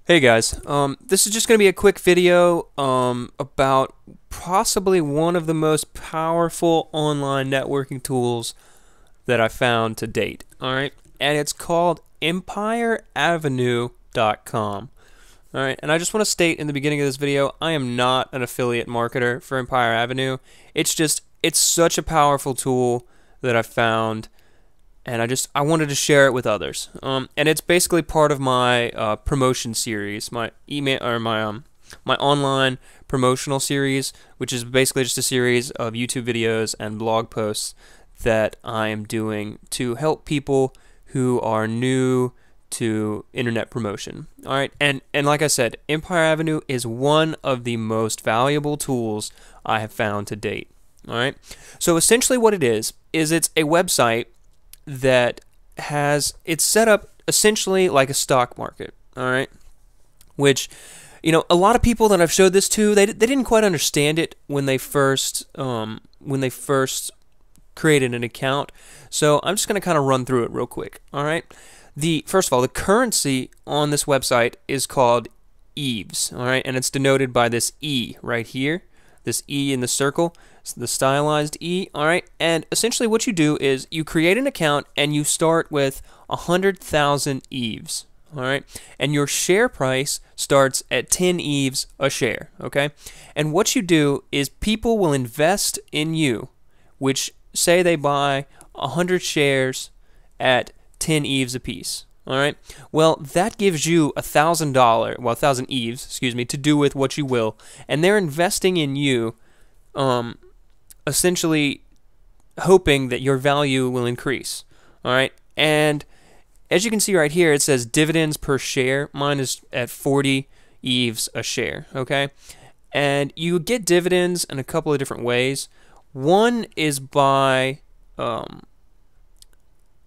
Hey guys, this is just going to be a quick video about possibly one of the most powerful online networking tools that I found to date. Alright, and it's called EmpireAvenue.com. Alright, and I just want to state in the beginning of this video, I am not an affiliate marketer for Empire Avenue. It's such a powerful tool that I found, and I wanted to share it with others. And it's basically part of my promotion series, my email or my online promotional series, which is basically just a series of YouTube videos and blog posts that I am doing to help people who are new to internet promotion. All right, and like I said, Empire Avenue is one of the most valuable tools I have found to date. All right, so essentially what it is it's a website that it's set up essentially like a stock market, all right? Which, a lot of people that I've showed this to, they didn't quite understand it when they first created an account. So I'm just going to kind of run through it real quick, all right? First of all, the currency on this website is called Eves, all right? And it's denoted by this E right here, this E in the circle. The stylized E, alright, and essentially what you do is you create an account and you start with 100,000 Eves, alright, and your share price starts at 10 Eves a share, okay, and what you do is people will invest in you, which say they buy 100 shares at 10 Eves apiece. Alright, well, that gives you $1,000, 1,000 Eves, excuse me, to do with what you will, and they're investing in you, essentially hoping that your value will increase. Alright, and as you can see right here, it says dividends per share. Mine is at 40 Eves a share, okay? And you get dividends in a couple of different ways. One is by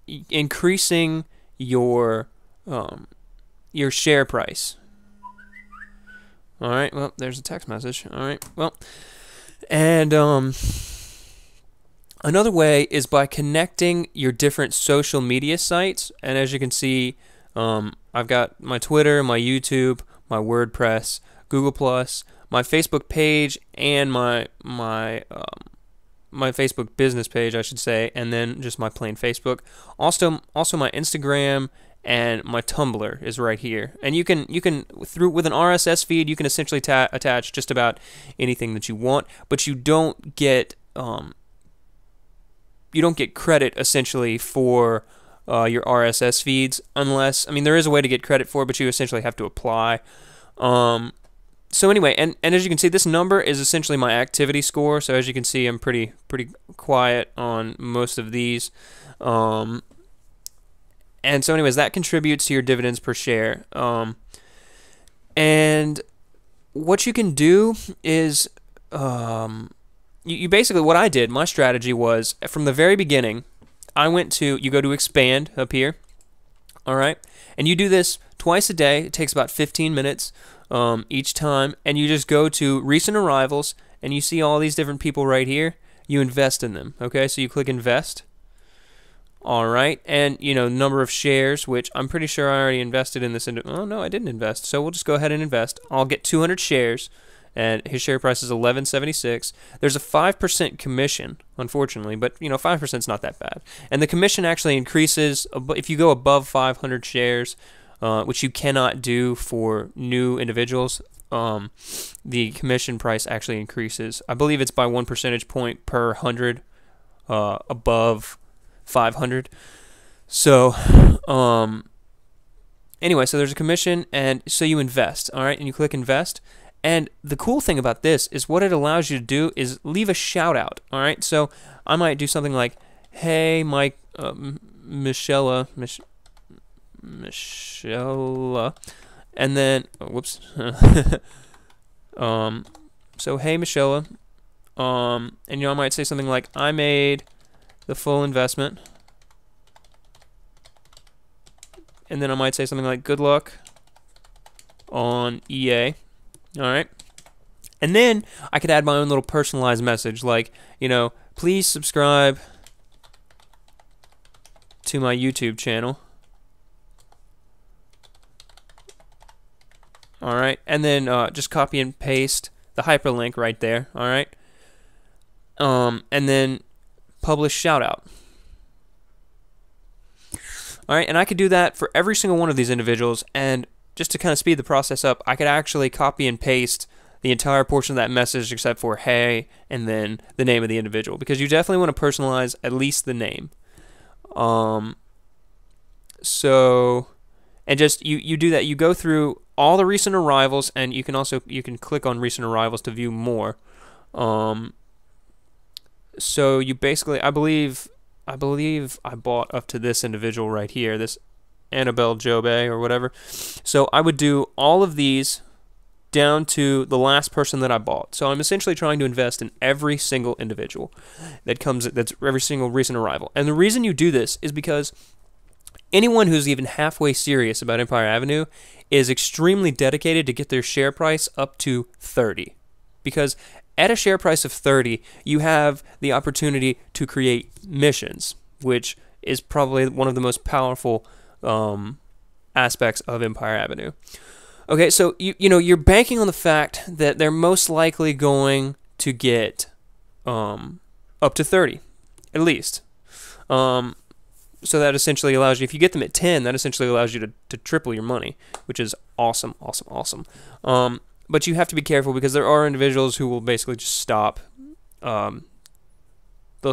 increasing your share price. Alright, well, there's a text message. Alright, well, and another way is by connecting your different social media sites. And as you can see, I've got my Twitter, my YouTube, my WordPress, Google+, my Facebook page, and my Facebook business page, I should say, and then just my plain Facebook. Also my Instagram and my Tumblr is right here. And you can with an RSS feed, you can essentially attach just about anything that you want, but you don't get credit essentially for your RSS feeds unless, there is a way to get credit for it, but you essentially have to apply. So anyway, and as you can see, this number is essentially my activity score. So as you can see, I'm pretty quiet on most of these. And so anyways, that contributes to your dividends per share. And what you can do is you basically, what I did, my strategy was, from the very beginning, you go to expand up here, all right, and you do this twice a day. It takes about 15 minutes each time, and you just go to recent arrivals, and you see all these different people right here. You invest in them, okay, so you click invest. Alright, and number of shares, which I'm pretty sure I already invested in this. Oh no, I didn't invest, so we'll just go ahead and invest. I'll get 200 shares, and his share price is $11.76. There's a 5% commission, unfortunately, but 5% is not that bad. And the commission actually increases if you go above 500 shares, which you cannot do for new individuals. The commission price actually increases. I believe it's by 1 percentage point per 100 above 500. So anyway, so there's a commission, and so you invest, all right, and you click invest. And the cool thing about this is what it allows you to do is leave a shout out, all right? So I might do something like, hey, Mike, Michelle, and then, whoops. So hey, Michelle, and I might say something like, I made the full investment, and then I might say something like, good luck on EA. Alright, and then I could add my own little personalized message like, please subscribe to my YouTube channel. All right, and then just copy and paste the hyperlink right there. All right, and then publish shoutout. All right, and I could do that for every single one of these individuals, and just to kind of speed the process up, I could actually copy and paste the entire portion of that message except for hey and then the name of the individual, because you definitely want to personalize at least the name. So, and just you do that. You go through all the recent arrivals, and you can click on recent arrivals to view more. So you basically, I believe I bought up to this individual right here, this Annabelle Jobe or whatever. So I would do all of these down to the last person that I bought. So I'm essentially trying to invest in every single individual that's every single recent arrival. And the reason you do this is because anyone who's even halfway serious about Empire Avenue is extremely dedicated to get their share price up to 30. Because at a share price of 30, you have the opportunity to create missions, which is probably one of the most powerful aspects of Empire Avenue. Okay, so you're banking on the fact that they're most likely going to get up to 30, at least. So that essentially allows you, if you get them at 10, that essentially allows you to triple your money, which is awesome, awesome, awesome. But you have to be careful because there are individuals who will basically just stop. They'll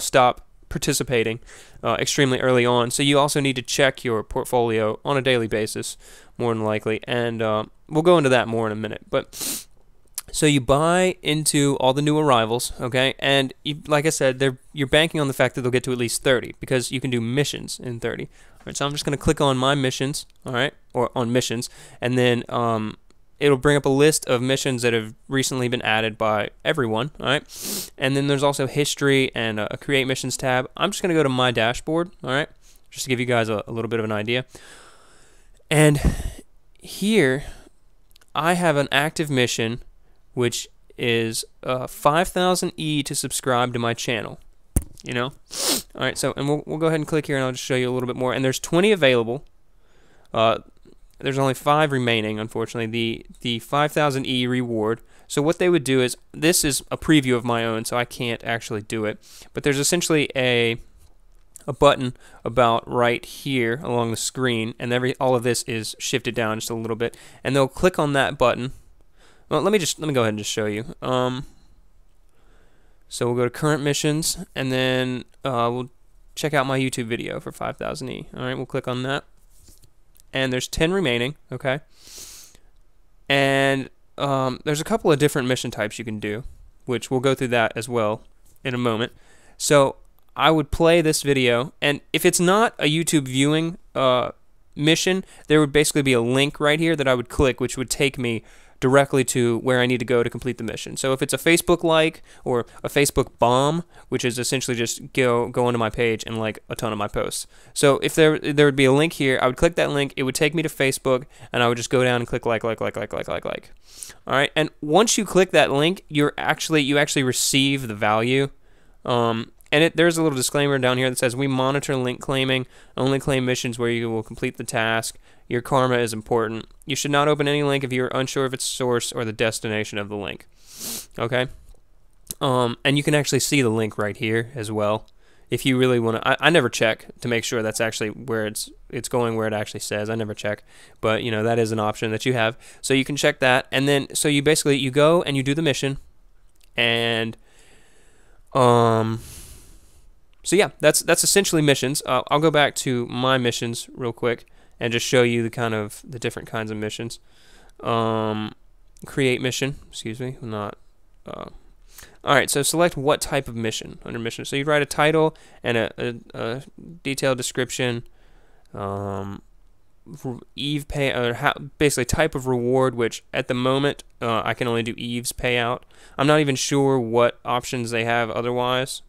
stop participating extremely early on. So you also need to check your portfolio on a daily basis, more than likely. And we'll go into that more in a minute. But so you buy into all the new arrivals, okay? And like I said, you're banking on the fact that they'll get to at least 30 because you can do missions in 30. All right, so I'm just going to click on my missions, all right, or on missions, and then it'll bring up a list of missions that have recently been added by everyone, all right? And then there's also history and a create missions tab. I'm just going to go to my dashboard, all right, just to give you guys a little bit of an idea. And here I have an active mission, which is 5,000 E to subscribe to my channel, All right, so, and we'll go ahead and click here, and I'll just show you a little bit more. And there's 20 available. There's only 5 remaining, unfortunately. The 5,000 E reward. So what they would do is, this is a preview of my own, so I can't actually do it. But there's essentially a button about right here along the screen, and all of this is shifted down just a little bit. And they'll click on that button. Well, let me go ahead and just show you. So we'll go to current missions, and then we'll check out my YouTube video for 5,000 E. All right, we'll click on that. And there's 10 remaining, okay? And there's a couple of different mission types you can do, which we'll go through that as well in a moment. So I would play this video, and if it's not a YouTube viewing mission, there would basically be a link right here that I would click, which would take me directly to where I need to go to complete the mission. So if it's a Facebook like or a Facebook bomb, which is essentially just go onto my page and like a ton of my posts. So if there would be a link here, I would click that link, it would take me to Facebook, and I would just go down and click like. All right, and once you click that link, you actually receive the value. And there's a little disclaimer down here that says, we monitor link claiming, only claim missions where you will complete the task. Your karma is important. You should not open any link if you're unsure of its source or the destination of the link. Okay? And you can actually see the link right here as well. If you really want to, I never check to make sure that's actually where it's going, where it actually says. I never check. But, that is an option that you have. So you can check that. And then, so you basically, you go and you do the mission. And, so yeah, that's essentially missions. I'll go back to my missions real quick and just show you the different kinds of missions. Create mission, excuse me, not. All right, so select what type of mission under mission. So you'd write a title and a detailed description, Eve pay, or basically type of reward, which at the moment I can only do Eve's payout. I'm not even sure what options they have otherwise.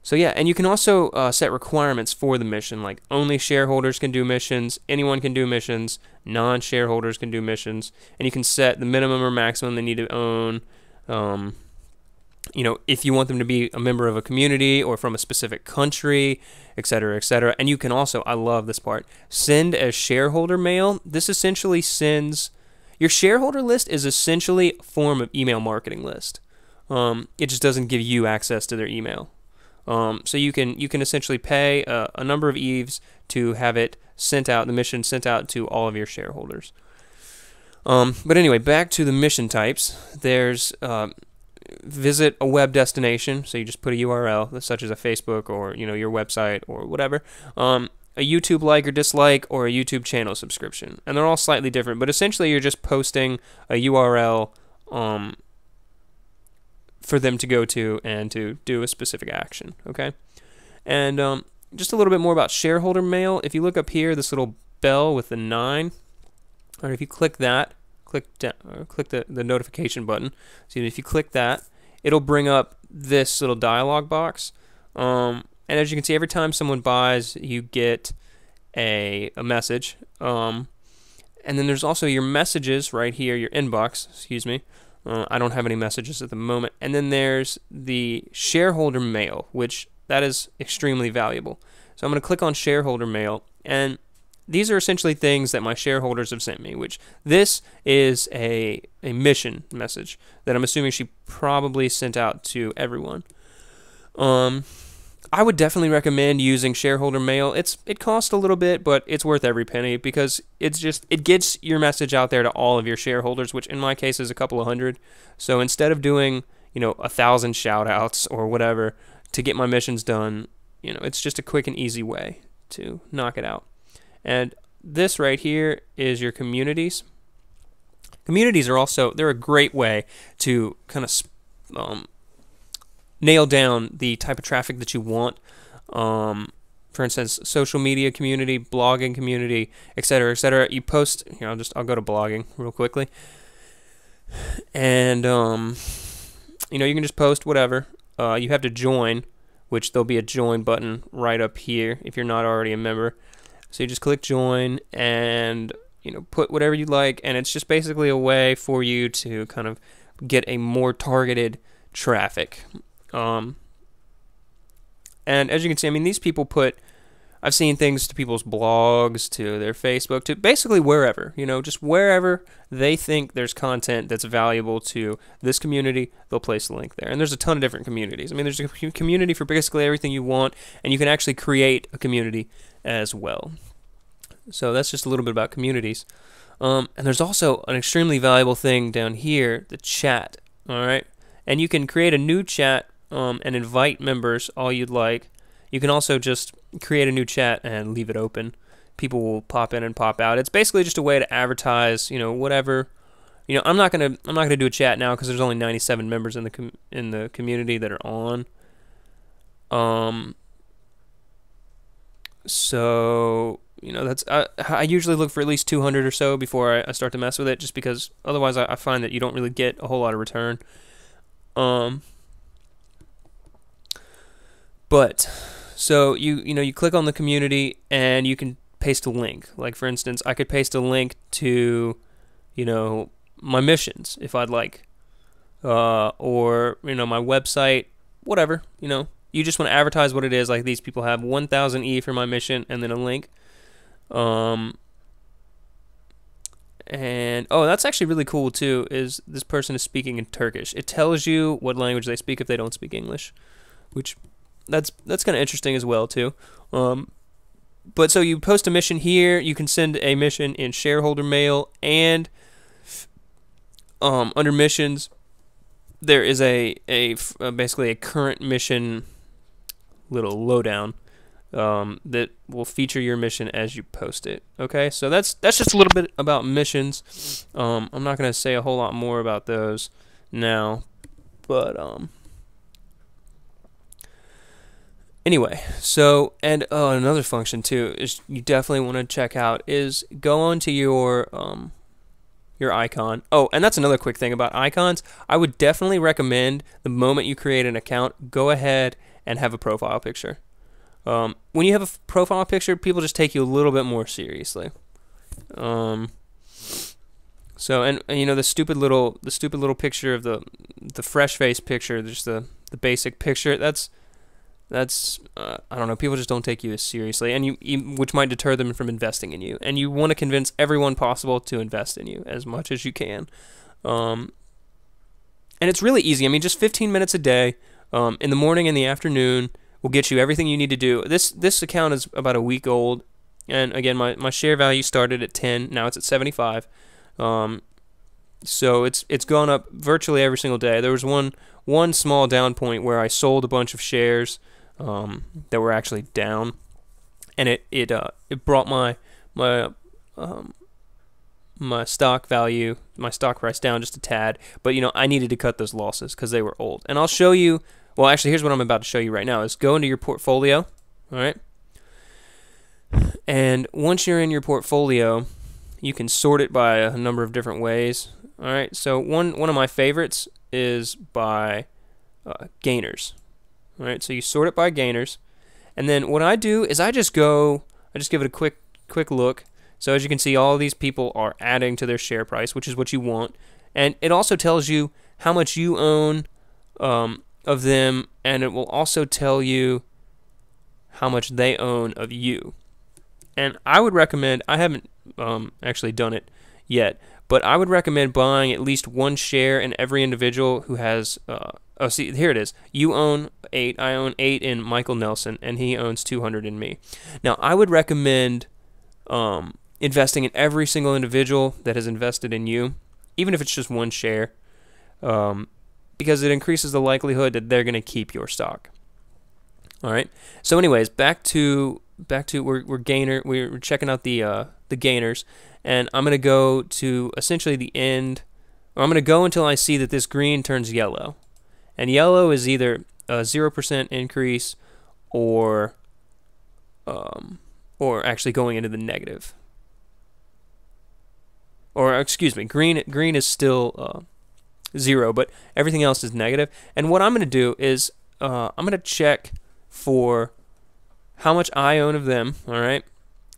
So yeah, and you can also set requirements for the mission, like only shareholders can do missions, anyone can do missions, non-shareholders can do missions, and you can set the minimum or maximum they need to own, if you want them to be a member of a community or from a specific country, etc., etc. And you can also, I love this part, send as shareholder mail. This essentially sends, your shareholder list is essentially a form of email marketing list. It just doesn't give you access to their email. So you can essentially pay a number of EVEs to have it sent out, the mission sent out to all of your shareholders. But anyway, back to the mission types. There's visit a web destination, so you just put a URL, such as a Facebook or your website or whatever. A YouTube like or dislike, or a YouTube channel subscription, and they're all slightly different. But essentially, you're just posting a URL for them to go to and to do a specific action. Okay, and just a little bit more about shareholder mail. If you look up here, this little bell with the 9, or if you click that. Click the notification button. So if you click that, it'll bring up this little dialog box. And as you can see, every time someone buys, you get a message. And then there's also your messages right here, your inbox. Excuse me. I don't have any messages at the moment. And then there's the shareholder mail, which that is extremely valuable. So I'm going to click on shareholder mail, and these are essentially things that my shareholders have sent me, which this is a mission message that I'm assuming she probably sent out to everyone. I would definitely recommend using shareholder mail. It costs a little bit, but it's worth every penny, because it gets your message out there to all of your shareholders, which in my case is a couple of hundred. So instead of doing 1,000 shout outs or whatever to get my missions done, it's just a quick and easy way to knock it out. And this right here is your communities. Communities are also, they're a great way to kind of nail down the type of traffic that you want. For instance, social media community, blogging community, etc., etc. You post, I'll go to blogging real quickly. And, you can just post whatever. You have to join, which there'll be a join button right up here if you're not already a member. So you just click join and put whatever you like, and it's just basically a way for you to kind of get a more targeted traffic. And as you can see, these people I've seen things to people's blogs, to their Facebook, to basically wherever, just wherever they think there's content that's valuable to this community, they'll place a link there. And there's a ton of different communities. There's a community for basically everything you want, and you can actually create a community as well. So that's just a little bit about communities. And there's also an extremely valuable thing down here, the chat. All right, and you can create a new chat and invite members all you'd like. You can also just create a new chat and leave it open. People will pop in and pop out. It's basically just a way to advertise, whatever. I'm not gonna do a chat now because there's only 97 members in the community that are on. So that's I usually look for at least 200 or so before I start to mess with it, just because otherwise I find that you don't really get a whole lot of return. But so you click on the community and you can paste a link. Like for instance, I could paste a link to my missions if I'd like, or my website, whatever. You just want to advertise what it is. Like these people have 1,000 E for my mission, and then a link. And that's actually really cool too. Is this person is speaking in Turkish? It tells you what language they speak if they don't speak English, which that's kind of interesting as well too. But so you post a mission here. You can send a mission in shareholder mail, and under missions, there is basically a current mission little lowdown that will feature your mission as you post it. Okay, so that's just a little bit about missions. I'm not going to say a whole lot more about those now, but anyway. So another function too is you definitely want to check out is go onto your icon. Oh, and that's another quick thing about icons. I would definitely recommend the moment you create an account, go ahead and have a profile picture. When you have a profile picture, people just take you a little bit more seriously. So and you know the stupid little picture of the fresh face picture, just the basic picture. That's I don't know. People just don't take you as seriously, and which might deter them from investing in you. And you want to convince everyone possible to invest in you as much as you can. And it's really easy. I mean, just 15 minutes a day, in the morning and the afternoon, will get you everything you need to do. This account is about a week old, and again, my share value started at 10. Now it's at 75. So it's gone up virtually every single day. There was one small down point where I sold a bunch of shares that were actually down, and it brought my stock value, my stock price down just a tad. But you know, I needed to cut those losses because they were old. And I'll show you. Well, actually, here's what I'm about to show you right now: is go into your portfolio. All right. And once you're in your portfolio, you can sort it by a number of different ways. All right. So one of my favorites is by gainers. All right. So you sort it by gainers, and then what I do is I just give it a quick look. So as you can see, all of these people are adding to their share price, which is what you want, and it also tells you how much you own of them, and it will also tell you how much they own of you. And I would recommend, I haven't actually done it yet, but I would recommend buying at least one share in every individual who has, oh, see, here it is. You own 8, I own 8 in Michael Nelson, and he owns 200 in me. Now, I would recommend investing in every single individual that has invested in you, even if it's just one share, because it increases the likelihood that they're going to keep your stock. All right. So, anyways, back to we're checking out the gainers, and I'm going to go to essentially the end, or I'm going to go until I see that this green turns yellow, and yellow is either a 0% increase or actually going into the negative. Or excuse me, green is still 0, but everything else is negative. And what I'm going to do is I'm going to check for how much I own of them, all right,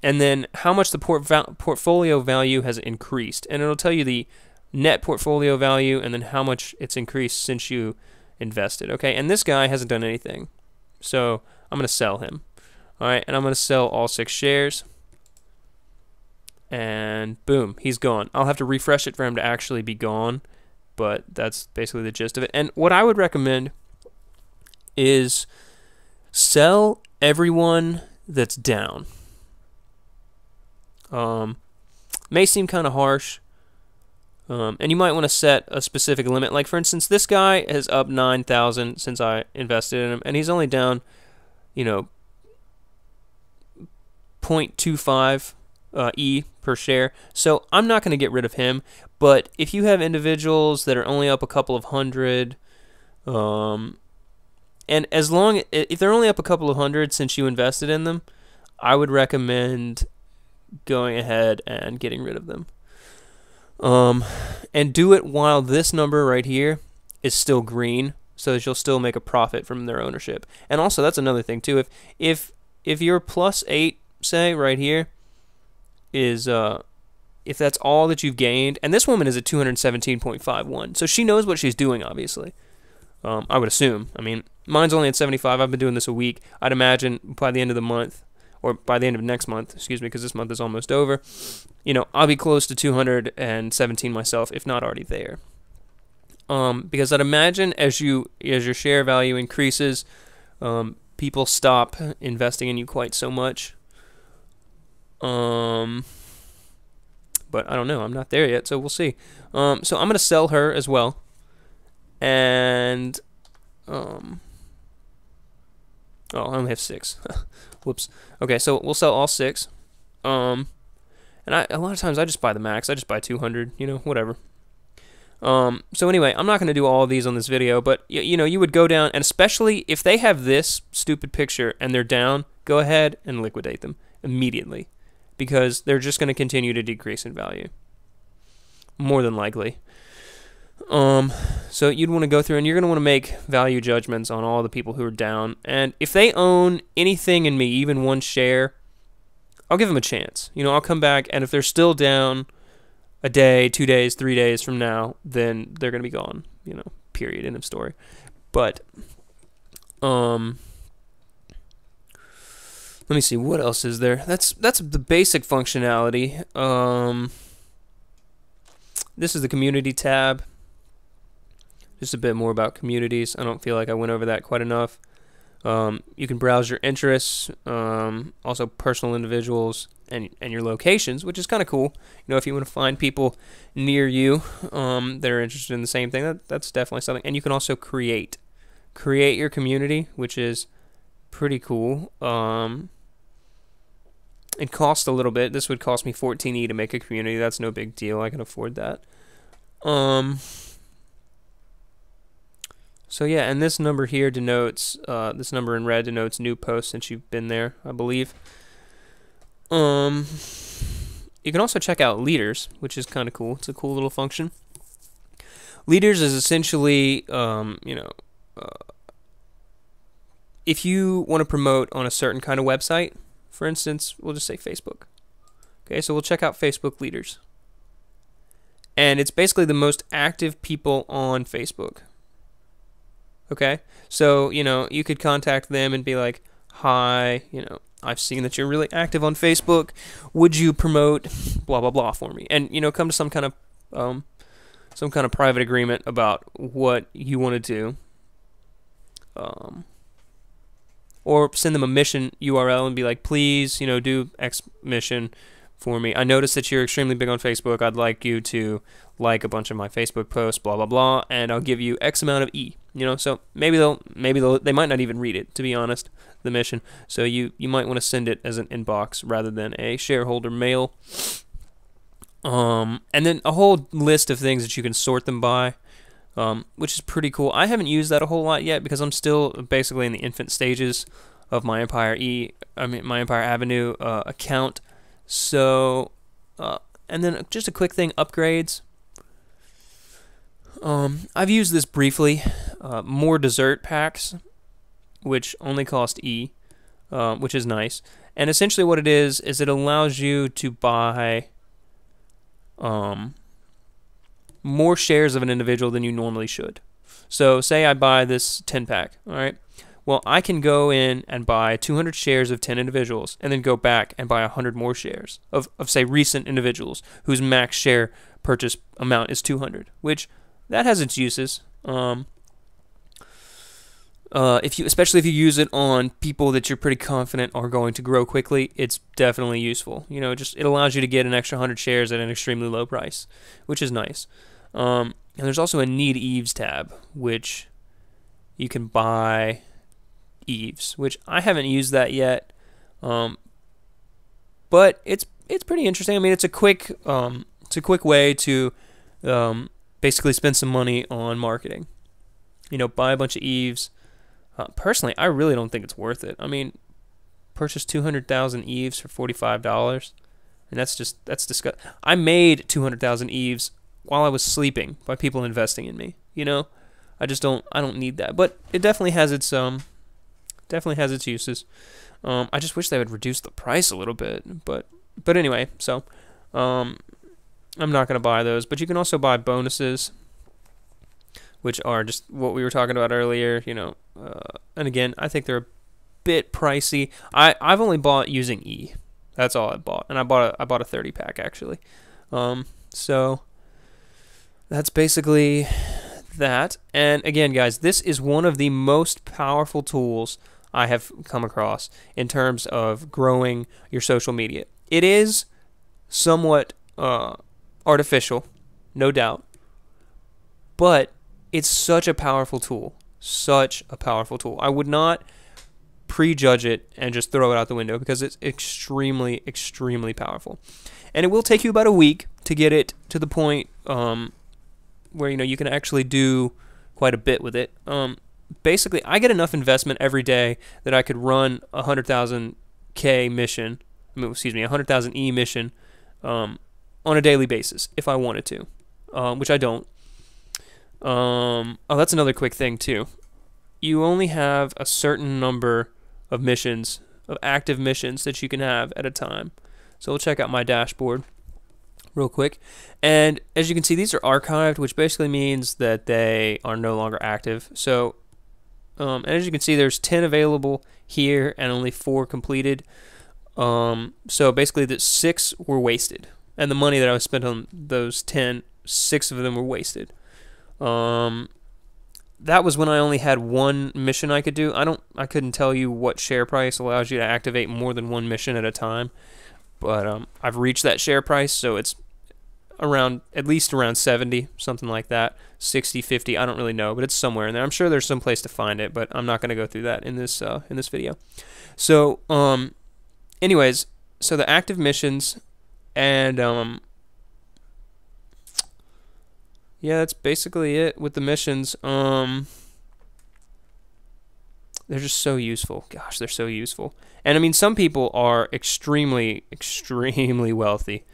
and then how much the portfolio value has increased, and it'll tell you the net portfolio value and then how much it's increased since you invested. Okay, and this guy hasn't done anything, so I'm going to sell him. All right, and I'm going to sell all 6 shares. And boom, he's gone. I'll have to refresh it for him to actually be gone, but that's basically the gist of it. And what I would recommend is sell everyone that's down. May seem kind of harsh, and you might want to set a specific limit. Like, for instance, this guy is up 9,000 since I invested in him, and he's only down, 0.25 E per share. So I'm not going to get rid of him. But if you have individuals that are only up a couple of hundred, and if they're only up a couple of hundred since you invested in them, I would recommend going ahead and getting rid of them. And do it while this number right here is still green, so that you'll still make a profit from their ownership. And also, that's another thing too. If you're +8, say right here, is if that's all that you've gained, and this woman is at 217.51, so she knows what she's doing, obviously. I would assume. I mean, mine's only at 75. I've been doing this a week. I'd imagine by the end of the month, or by the end of next month, excuse me, because this month is almost over, I'll be close to 217 myself, if not already there. Because I'd imagine as your share value increases, people stop investing in you quite so much. But I don't know. I'm not there yet, so we'll see. So I'm going to sell her as well. And, oh, I only have 6. Whoops. Okay, so we'll sell all 6. And a lot of times I just buy the max. I just buy 200, whatever. So anyway, I'm not going to do all of these on this video, but, you would go down, and especially if they have this stupid picture and they're down, go ahead and liquidate them immediately, because they're just going to continue to decrease in value, more than likely. So you'd want to go through, and you're going to want to make value judgments on all the people who are down, and if they own anything in me, even one share, I'll give them a chance. I'll come back, and if they're still down, a day, 2 days, 3 days from now, then they're going to be gone, you know, period, end of story. But, let me see, what else is there? That's the basic functionality. This is the community tab. Just a bit more about communities. I don't feel like I went over that quite enough. You can browse your interests, also personal individuals, and your locations, which is kind of cool. You know, if you want to find people near you that are interested in the same thing, that's definitely something. And you can also create your community, which is pretty cool. It costs a little bit. This would cost me 14E to make a community. That's no big deal. I can afford that. So yeah, and this number here denotes, this number in red denotes new posts since you've been there, I believe. You can also check out leaders, which is kind of cool. It's a cool little function. Leaders is essentially, you know, if you want to promote on a certain kind of website, for instance, we'll just say Facebook. Okay, so we'll check out Facebook leaders. And it's basically the most active people on Facebook. Okay, so, you know, you could contact them and be like, hi, you know, I've seen that you're really active on Facebook. Would you promote blah, blah, blah for me? And, you know, come to some kind of private agreement about what you want to do. Or send them a mission URL and be like, please, you know, do X mission for me. I noticed that you're extremely big on Facebook. I'd like you to like a bunch of my Facebook posts, blah, blah, blah, and I'll give you X amount of E. You know, so maybe they might not even read it, to be honest, the mission. So you might want to send it as an inbox rather than a shareholder mail. And then a whole list of things that you can sort them by, which is pretty cool. I haven't used that a whole lot yet because I'm still basically in the infant stages of my my Empire Avenue account. So, and then just a quick thing, upgrades. I've used this briefly. More dessert packs, which only cost E, which is nice. And essentially what it is it allows you to buy more shares of an individual than you normally should. So say I buy this 10-pack, all right? Well, I can go in and buy 200 shares of 10 individuals and then go back and buy 100 more shares of say, recent individuals whose max share purchase amount is 200, which that has its uses. Especially if you use it on people that you're pretty confident are going to grow quickly, it's definitely useful. You know, it allows you to get an extra 100 shares at an extremely low price, which is nice. And there's also a Need Eves tab, which you can buy Eves, which I haven't used that yet. But it's pretty interesting. I mean, it's a quick way to basically spend some money on marketing. You know, buy a bunch of Eves. Personally, I really don't think it's worth it. I mean, purchase 200,000 Eves for $45, and that's disgusting. I made 200,000 Eves while I was sleeping by people investing in me. You know, I don't need that, but it definitely has its uses. I just wish they would reduce the price a little bit, but anyway, so I'm not gonna buy those. But you can also buy bonuses, which are just what we were talking about earlier, you know. And again, I think they're a bit pricey. I've only bought using E. That's all I bought, and I bought a 30-pack actually. So that's basically that. And again, guys, this is one of the most powerful tools I have come across in terms of growing your social media. It is somewhat artificial, no doubt, but it's such a powerful tool. Such a powerful tool. I would not prejudge it and just throw it out the window because it's extremely, extremely powerful. And it will take you about a week to get it to the point where, you know, you can actually do quite a bit with it. Basically, I get enough investment every day that I could run a 100,000K mission, 100,000 E mission on a daily basis if I wanted to, which I don't. Oh, that's another quick thing too. You only have a certain number of missions, of active missions that you can have at a time. So we'll check out my dashboard. real quick. And as you can see, these are archived, which basically means that they are no longer active. So, and as you can see, there's 10 available here and only 4 completed. So basically, the 6 were wasted, and the money that I was spent on those 10, 6 of them were wasted. That was when I only had 1 mission I could do. I couldn't tell you what share price allows you to activate more than 1 mission at a time, but I've reached that share price, so it's at least around 70, something like that, 60, 50. I don't really know, but it's somewhere in there. I'm sure there's some place to find it, but I'm not going to go through that in this video. So, anyways, so the active missions, and yeah, that's basically it with the missions. They're just so useful. Gosh, they're so useful. And I mean, some people are extremely, extremely wealthy.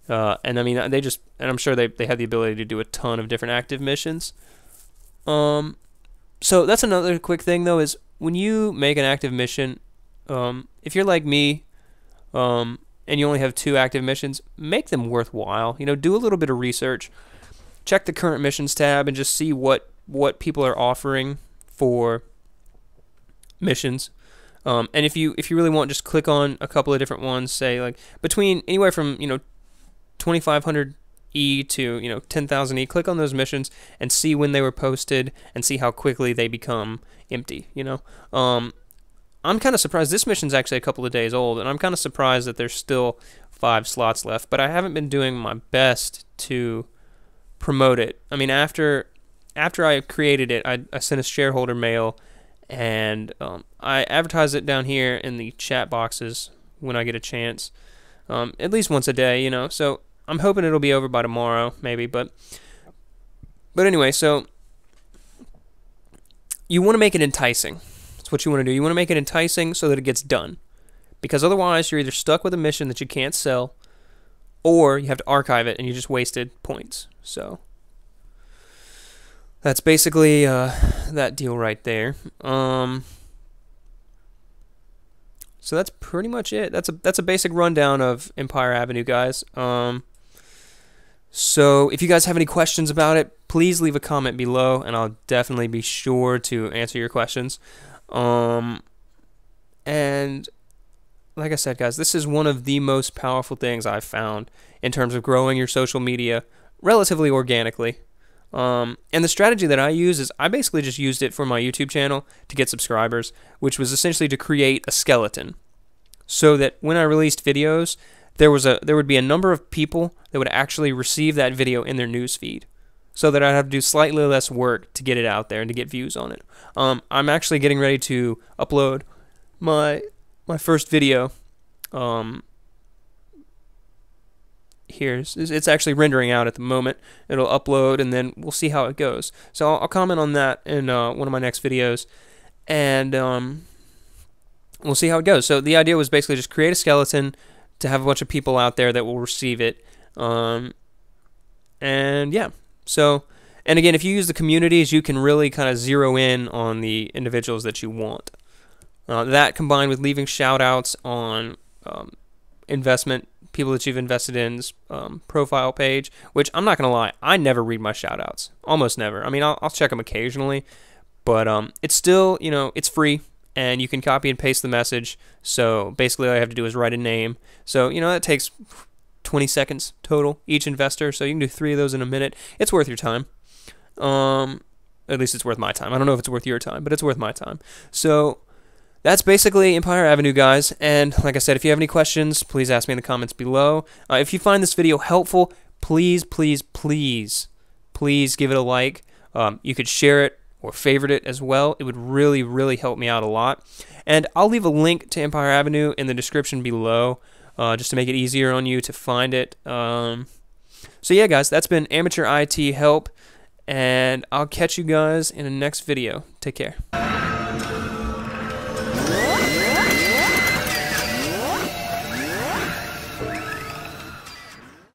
And I mean, and I'm sure they have the ability to do a ton of different active missions. So that's another quick thing though, is when you make an active mission, if you're like me, and you only have 2 active missions, make them worthwhile. You know, do a little bit of research. Check the current missions tab and just see what people are offering for missions. And if you really want, just click on a couple of different ones, say like between anywhere from 2500 E to 10,000 E. Click on those missions and see when they were posted and see how quickly they become empty. I'm kind of surprised. This mission's actually a couple of days old, and I'm kind of surprised that there's still 5 slots left. But I haven't been doing my best to promote it. I mean, after I created it, I sent a shareholder mail, and I advertise it down here in the chat boxes when I get a chance, at least once a day, So I'm hoping it'll be over by tomorrow, maybe. But anyway, so you want to make it enticing. That's what you want to do. You want to make it enticing so that it gets done, because otherwise you're either stuck with a mission that you can't sell, or you have to archive it and you just wasted points. So that's basically that deal right there. So that's pretty much it. That's a basic rundown of Empire Avenue, guys. So if you guys have any questions about it, please leave a comment below, and I'll definitely be sure to answer your questions. And like I said, guys, this is one of the most powerful things I've found in terms of growing your social media relatively organically. And the strategy that I use is I basically just used it for my YouTube channel to get subscribers, which was essentially to create a skeleton, so that when I released videos, there would be a number of people that would actually receive that video in their news feed, so that I'd have to do slightly less work to get it out there and to get views on it. I'm actually getting ready to upload my first video. It's actually rendering out at the moment. It'll upload, and then we'll see how it goes. So I'll comment on that in one of my next videos, and we'll see how it goes. So the idea was basically just create a skeleton to have a bunch of people out there that will receive it. And yeah. So, and again, if you use the communities, you can really kind of zero in on the individuals that you want. That combined with leaving shout-outs on investment, people that you've invested in's profile page, which I'm not going to lie, I never read my shout-outs. Almost never. I mean, I'll check them occasionally, but it's still, it's free, and you can copy and paste the message. So basically all I have to do is write a name. So, that takes 20 seconds total, each investor. So you can do 3 of those in a minute. It's worth your time. At least it's worth my time. I don't know if it's worth your time, but it's worth my time. So that's basically Empire Avenue, guys. And like I said, if you have any questions, please ask me in the comments below. If you find this video helpful, please, please, please, please give it a like. You could share it or favorite it as well. It would really, really help me out a lot. And I'll leave a link to Empire Avenue in the description below, just to make it easier on you to find it. So yeah, guys, that's been Amateur IT Help, and I'll catch you guys in the next video. Take care.